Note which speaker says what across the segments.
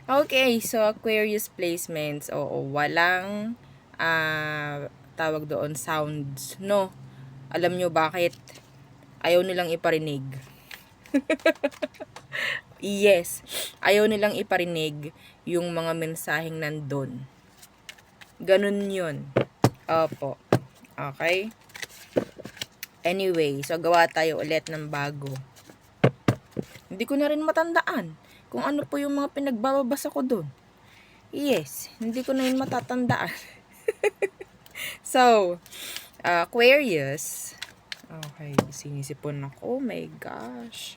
Speaker 1: Okay, so Aquarius placements, oo, walang tawag doon, sounds, no? Alam nyo bakit? Ayaw nilang iparinig. Yes, ayaw nilang iparinig yung mga mensaheng nandun. Ganun yun. Opo. Okay? Anyway, so gawa tayo ulit ng bago. Hindi ko na rin matandaan kung ano po yung mga pinagbabasa ko dun. Yes, hindi ko na yun matatandaan. So, Aquarius. Okay, sinisipon ako. Oh my gosh.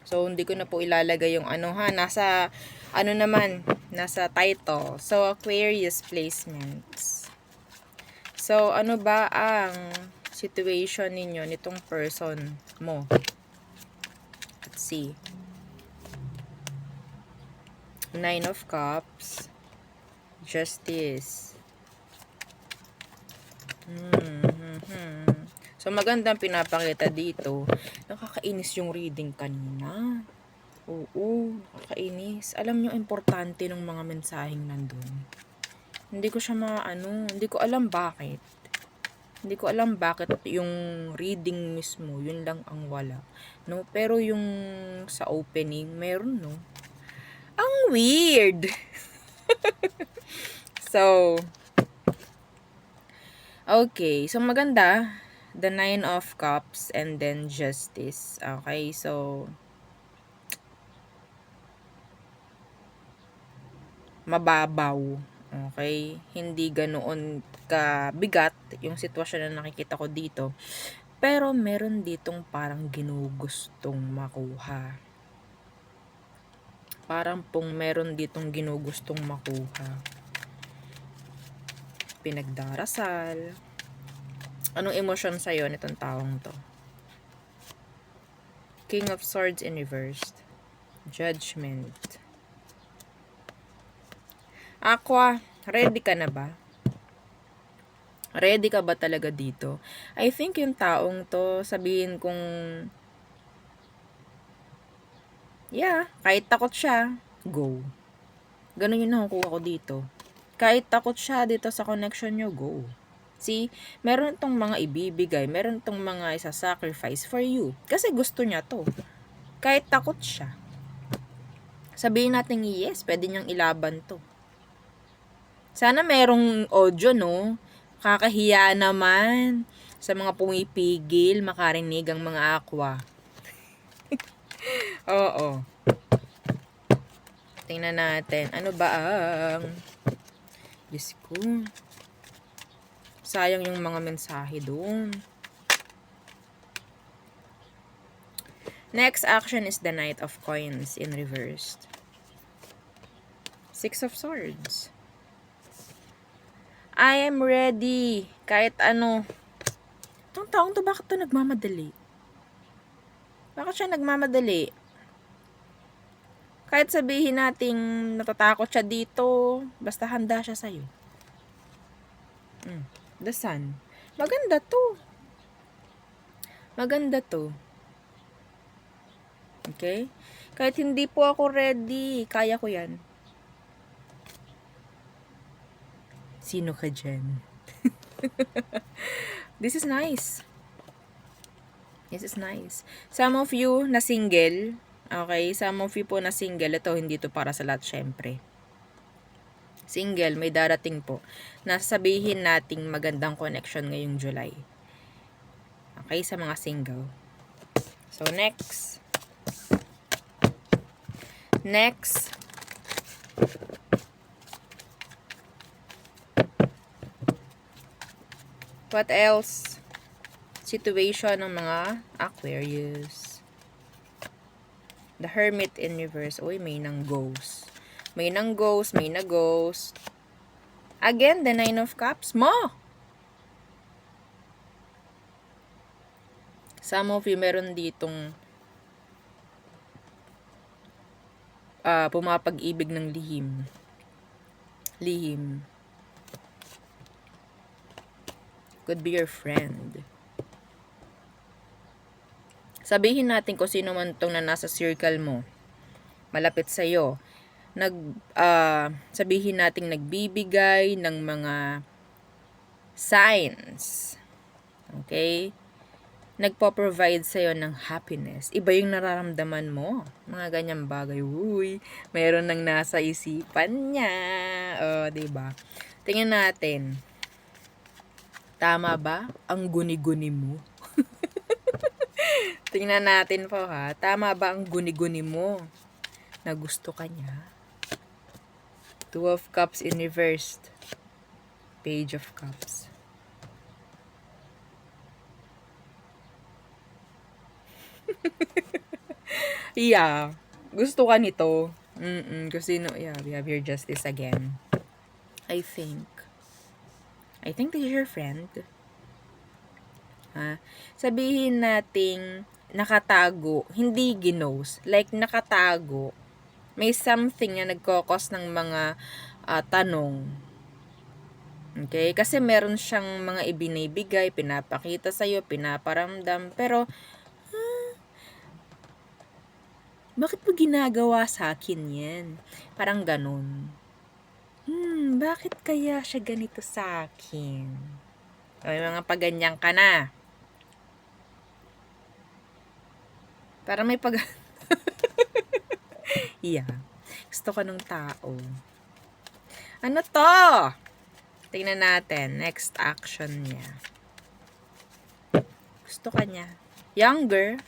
Speaker 1: So, hindi ko na po ilalagay yung ano ha. Nasa, ano naman, nasa title. So, Aquarius placements. So, ano ba ang situation ninyo nitong person mo? Let's see. 9 of Cups. Justice. So, magandang pinapakita dito. Nakakainis yung reading kanina. Oo, nakakainis. Alam nyo, importante ng mga mensaheng nandun. Hindi ko siya hindi ko alam bakit. Hindi ko alam bakit yung reading mismo, yun lang ang wala. No? Pero yung sa opening, meron, no? Ang weird! So, okay. So, maganda. The 9 of Cups and then Justice. Okay, so mababaw. Okay? Hindi ganoon kabigat yung sitwasyon na nakikita ko dito. Pero meron ditong parang ginugustong makuha. Parang pong meron ditong ginugustong makuha. Pinagdarasal. Anong emosyon sa'yo nitong taong to? King of Swords in reversed. Judgment. Aqua, ready ka na ba? Ready ka ba talaga dito? I think yung taong to, sabihin kong, yeah, kahit takot siya, go. Ganun yung nakukuha ko dito. Kahit takot siya dito sa connection nyo, go. See, meron tong mga ibibigay, meron tong mga isa-sacrifice for you. Kasi gusto niya to. Kahit takot siya. Sabihin natin yes, pwede niyang ilaban to. Sana merong audio, no? Kakahiya naman sa mga pumipigil makarinig ang mga aqua. Oo. Tingnan natin. Ano ba ang... Diyos ko. Sayang yung mga mensahe doon. Next action is the Knight of Coins in reversed. 6 of Swords. I am ready. Kahit ano. Itong taong to, bakit to nagmamadali? Bakit siya nagmamadali? Kahit sabihin nating natatakot siya dito, basta handa siya sa'yo. The Sun. Maganda to. Maganda to. Okay? Kahit hindi po ako ready, kaya ko yan. Sino ka dyan? This is nice. This is nice. Some of you na single, okay? Some of you po na single, ito hindi to para sa lahat syempre. Single, may darating po. Nasabihin nating magandang connection ngayong July. Okay, sa mga single. So, next. Next. What else? Situation ng mga Aquarius. The Hermit in reverse. Uy, may nang ghost. May nang ghost, may na ghost. Again, the 9 of Cups. Mo! Some of you meron ditong pumapag-ibig ng lihim. Lihim. Could be your friend. Sabihin natin kung sino man tong na nasa circle mo. Malapit sa'yo. sabihin nating nagbibigay ng mga signs. Okay? Nagpo-provide sa'yo ng happiness. Iba yung nararamdaman mo. Mga ganyang bagay. Uy, meron nang nasa isipan niya. Diba? Tingnan natin. Tama ba ang guni-guni mo? Tingnan natin po ha. Tama ba ang guni-guni mo na gusto ka niya? Two of Cups in reversed. Page of Cups. Yeah. Gusto ka nito. Kasi yeah, we have your justice again. I think this is your friend. Sabihin nating nakatago, hindi ginos, like nakatago. May something na nagkokos ng mga tanong. Okay? Kasi meron siyang mga ibinibigay, pinapakita sa'yo, pinaparamdam, pero bakit mo ginagawa sa akin yan? Parang ganun. Bakit kaya siya ganito sa akin? May mga paganyan ka na. Para may yeah. Gusto ko ng tao. Ano to? Tingnan natin. Next action niya. Gusto ka niya. Younger.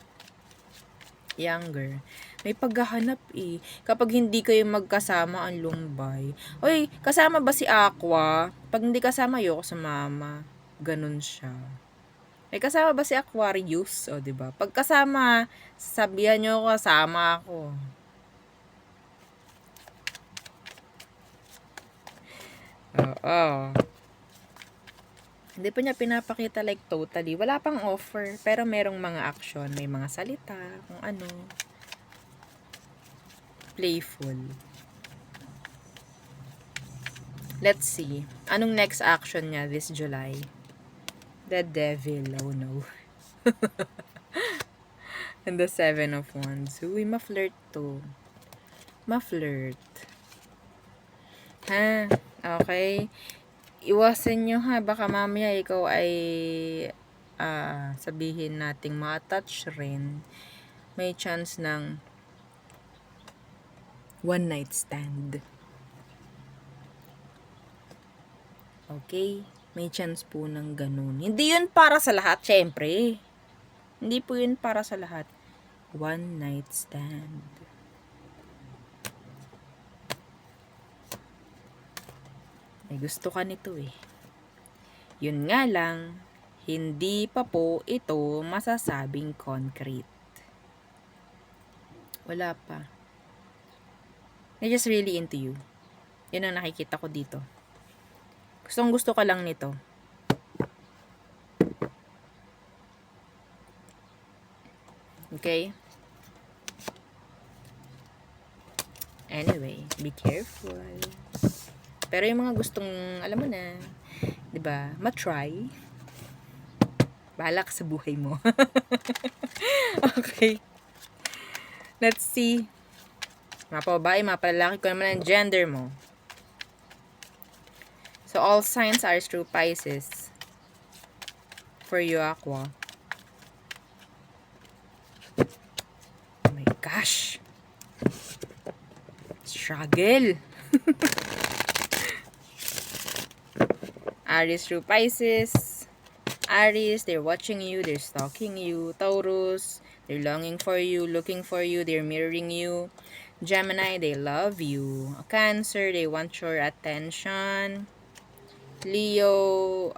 Speaker 1: May paghahanap eh. Kapag hindi kayo magkasama, ang lumbay. Oy, kasama ba si Aqua? Pag hindi kasama, ayoko sa mama. Ganun siya. May kasama ba si Aquarius? O, diba? Pag kasama, sabihan nyo kasama ako. Oo. Hindi pa niya pinapakita like totally. Wala pang offer, pero merong mga action. May mga salita, kung ano. Playful. Let's see. Anong next action niya this July? The Devil. Oh no. And the 7 of Wands. Uy, ma-flirt to. Ma-flirt. Ha? Okay. Iwasan nyo ha. Baka mamaya ikaw ay sabihin nating ma-touch rin. May chance ng one night stand. Okay? May chance po ng ganun. Hindi yun para sa lahat, syempre. Hindi po yun para sa lahat. One night stand. May gusto ka nito eh. Yun nga lang, hindi pa po ito masasabing concrete. Wala pa. They're just really into you. Yun ang nakikita ko dito. Gustong gusto ka lang nito. Okay? Anyway, be careful. Pero yung mga gustong, alam mo na, 'di ba? Ma-try. Bahala ka sa buhay mo. Okay. Let's see. Mga babae, mga palalaki, kung naman ang gender mo. So, all signs are true Pisces. For you, Aqua. Oh my gosh. Struggle. Aries through Pisces. Aries, they're watching you, they're stalking you. Taurus, they're longing for you, looking for you, they're mirroring you. Gemini, they love you. Cancer, they want your attention. Leo,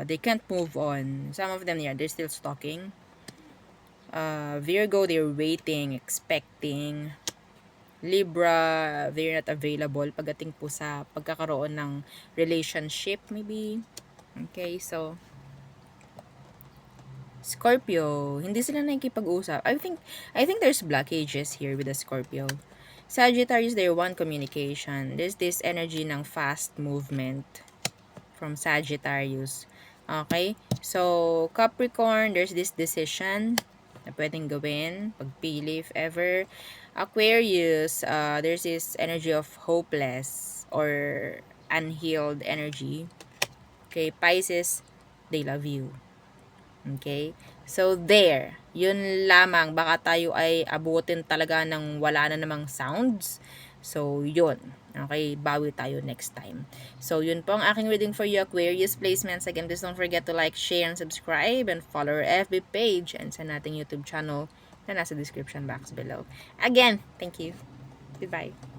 Speaker 1: they can't move on. Some of them, yeah, they're still stalking. Virgo, they're waiting, expecting. Libra, they're not available pagdating po sa pagkakaroon ng relationship, maybe. Okay, so Scorpio, hindi sila nakikipag-usap. I think there's blockages here with the Scorpio. Sagittarius, they want communication. There's this energy ng fast movement from Sagittarius. Okay? So, Capricorn, there's this decision. na pwedeng gawin, pagpili if ever. Aquarius, there's this energy of hopeless or unhealed energy. Okay, Pisces, they love you. Okay? So, there. Yun lamang. Baka tayo ay abutin talaga ng wala na namang sounds. So, yun. Okay? Bawi tayo next time. So, yun po ang aking reading for you, Aquarius placements. Again, please don't forget to like, share, and subscribe. And follow our FB page and sa nating YouTube channel na nasa description box below. Again, thank you. Goodbye.